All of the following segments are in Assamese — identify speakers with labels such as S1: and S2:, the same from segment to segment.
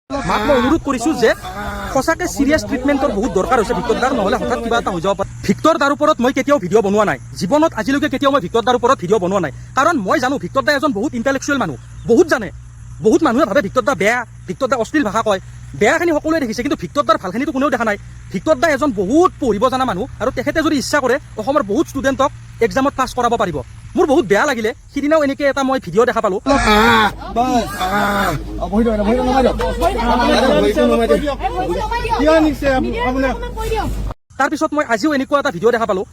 S1: মাক মই অনুৰোধ কৰিছোঁ যে সঁচাকৈ চিৰিয়াছ ট্ৰিটমেণ্টৰ বহুত দৰকাৰ হৈছে ভিক্টৰ দাৰ, নহ'লে হঠাৎ কিবা এটা হৈ যাব পাৰে। ভিক্টৰ দাৰ ওপৰত মই কেতিয়াও ভিডিঅ' বনোৱা নাই, জীৱনত আজিলৈকে কেতিয়াও মই ভিক্টৰ দাৰ ওপৰত ভিডিঅ' বনোৱা নাই, কাৰণ মই জানো ভিক্টৰ দা এজন বহুত ইণ্টেলেকচুৱেল মানুহ, বহুত জানে। বহুত মানুহে ভাবে ভিক্টৰ দা বেয়া, ভিক্টৰ দা অশ্লীল ভাষা কয়, বেয়াখিনি সকলোৱে দেখিছে, কিন্তু ভিক্টৰ দাৰ ভালখিনিতো কোনেও দেখা নাই। ভিক্টৰ দা এজন বহুত পঢ়িব জনা মানুহ, আৰু তেখেতে যদি ইচ্ছা কৰে অসমৰ বহুত ষ্টুডেণ্টক এক্সামত পাছ কৰাব পাৰিব। মোৰ বহুত বেয়া লাগিলে, সিদিনাও এনেকৈ এটা মই ভিডিঅ' দেখা পালোঁ। তাৰপিছত মই আজিও এনেকুৱা এটা ভিডিঅ' দেখা পালোঁ।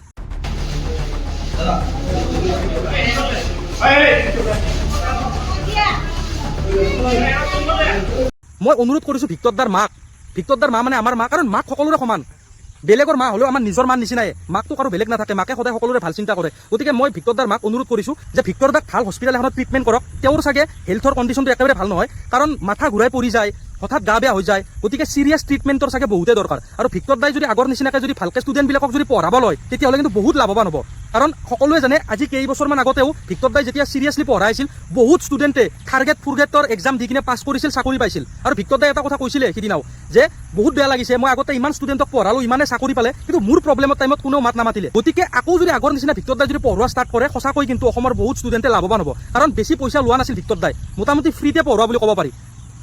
S1: মই অনুৰোধ কৰিছোঁ ভিক্টৰ দাৰ মাক, ভিক্টৰ দাৰ মা মানে আমাৰ মা, কাৰণ মাক সকলোৰে সমান, বেলেগৰ মা হ'লেও আমাৰ নিজৰ মাৰ নিচিনাই, মাকটো কাৰো বেলেগ নাথাকে, মাকে সদায় সকলোৰে ভাল চিন্তা কৰে। গতিকে মই ভিক্টৰ দাৰ মাক অনুৰোধ কৰিছোঁ যে ভিক্টৰ দাক ভাল হস্পিটেল এখনত ট্ৰিটমেণ্ট কৰক। তেওঁৰ চাগে হেল্থৰ কণ্ডিশ্যনটো একেবাৰে ভাল নহয়, কাৰণ মাথা ঘূৰাই পৰি যায়, হঠাৎ গা বেয়া হৈ যায়, গতিকে চিৰিয়াছ ট্ৰিটমেণ্টৰ চাগে বহুতেই দৰকাৰ। আৰু ভিক্টৰ দাই যদি আগৰ নিচিনাকৈ যদি ভালকৈ ষ্টুডেণ্টবিলাকক যদি পঢ়াব লয়, তেতিয়াহ'লে কিন্তু বহুত লাভৱান হ'ব। কাৰণ সকলোৱে জানে আজি কেইবছৰমান আগতেও ভিক্টৰ দাই যেতিয়া চিৰিয়াছলি পঢ়াইছিল, বহুত ষ্টুডেণ্টে থাৰ্ড গ্ৰেডৰ এক্সাম দি কিনে পাছ কৰিছিল, চাকৰি পাইছিল। আৰু ভিক্টৰ দাই এটা কথা কৈছিলে সিদিনাও যে বহুত বেয়া লাগিছে, মই আগতে ইমান ষ্টুডেণ্টক পঢ়ালোঁ, ইমানে চাকৰি পালে, কিন্তু মোৰ প্ৰব্লেমৰ টাইমত কোনেও মাত নামাতিলে। গতিকে আকৌ যদি আগৰ নিচিনা ভিক্টৰ দাই যদি পঢ়োৱা ষ্টাৰ্ট কৰে, সঁচাকৈ কিন্তু অসমৰ বহুত ষ্টুডেণ্টে লাভৱান হ'ব। কাৰণ বেছি পইচা লোৱা নাছিল ভিক্টৰ দাই, মোটামুটি ফ্ৰীতে পঢ়োৱা বুলি ক'ব পাৰি।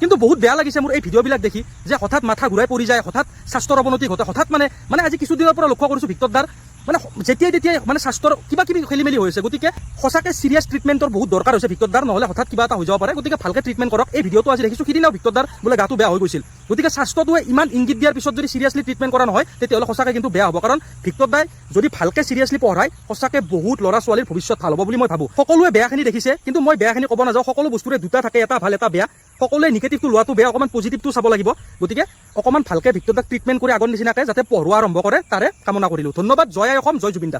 S1: কিন্তু বহুত বেয়া লাগিছে মোৰ এই ভিডিঅ'বিলাক দেখি, যে হঠাৎ মাথা ঘূৰাই পৰি যায়, হঠাৎ স্বাস্থ্যৰ অৱনতি ঘটে, হঠাৎ মানে আজি কিছুদিনৰ পৰা লক্ষ্য কৰিছোঁ ভিক্টৰ দাৰ মানে যেতিয়াই তেতিয়াই মানে স্বাস্থ্যৰ কিবা কিবি খেলি মেলি হৈছে। গতিকে সঁচাকৈ চিৰিয়াছ ট্ৰিটমেণ্টৰ বহুত দৰকাৰ হৈছে ভিক্টৰ দাৰ, নহ'লে হঠাৎ কিবা এটা হৈ যাব পাৰে। গতিকে ভালকৈ ট্ৰিটমেণ্ট কৰক। এই ভিডিঅ'টো আজি দেখিছোঁ, সিদিনাও ভিক্টৰ দাৰ বোলে গাটো বেয়া হৈ গৈছিল। গতিকে স্বাস্থ্যটোৱে ইমান ইংগিত দিয়াৰ পিছত যদি চিৰিয়াছলি ট্ৰিটমেণ্ট কৰা নহয়, তেতিয়াহ'লে সঁচাকৈ কিন্তু বেয়া হ'ব। কাৰণ ভিক্টৰ দাই যদি ভালকৈ চিৰিয়াছলি পঢ়ায়, সঁচাকৈ বহুত ল'ৰা ছোৱালীৰ ভৱিষ্যত ভাল হ'ব বুলি মই ভাবোঁ। সকলোৱে বেয়াখিনি দেখিছে, কিন্তু মই বেয়াখিনি ক'ব নাযাওঁ। সকলো বস্তুৰে দুটা থাকে, এটা ভাল এটা বেয়া। সকলোৱে নিগেটিভটো লোৱাটো বেয়া, অকণমান পজিটিভটো চাব লাগিব। গতিকে অকণমান ভালকৈ ভিক্টৰ দাক ট্ৰিটমেণ্ট কৰি আগৰ নিচিনাকৈ যাতে পঢ়োৱা আৰম্ভ কৰে, তাৰে কামনা কৰিলোঁ। ধন্যবাদ। জয় আই অসম, জয় জুবিন দা।